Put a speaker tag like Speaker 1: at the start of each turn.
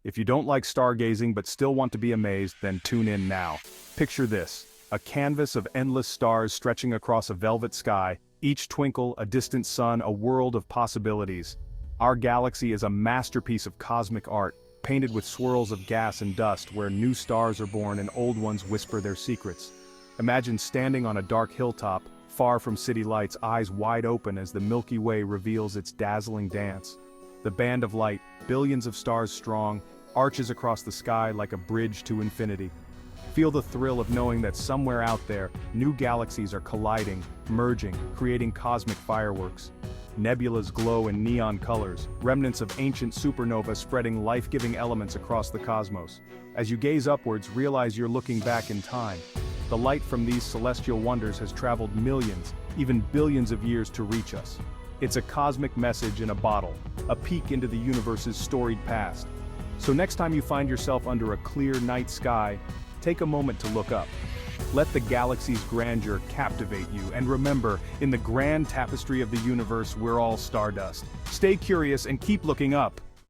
Speaker 1: If you don't like stargazing but still want to be amazed, then tune in now. Picture this, a canvas of endless stars stretching across a velvet sky, each twinkle a distant sun, a world of possibilities. Our galaxy is a masterpiece of cosmic art, painted with swirls of gas and dust where new stars are born and old ones whisper their secrets. Imagine standing on a dark hilltop, far from city lights, eyes wide open as the Milky Way reveals its dazzling dance. The band of light, billions of stars strong, arches across the sky like a bridge to infinity. Feel the thrill of knowing that somewhere out there, new galaxies are colliding, merging, creating cosmic fireworks. Nebulas glow in neon colors, remnants of ancient supernovae spreading life-giving elements across the cosmos. As you gaze upwards, realize you're looking back in time. The light from these celestial wonders has traveled millions, even billions of years to reach us. It's a cosmic message in a bottle, a peek into the universe's storied past. So next time you find yourself under a clear night sky, take a moment to look up. Let the galaxy's grandeur captivate you, and remember, in the grand tapestry of the universe, we're all stardust. Stay curious and keep looking up.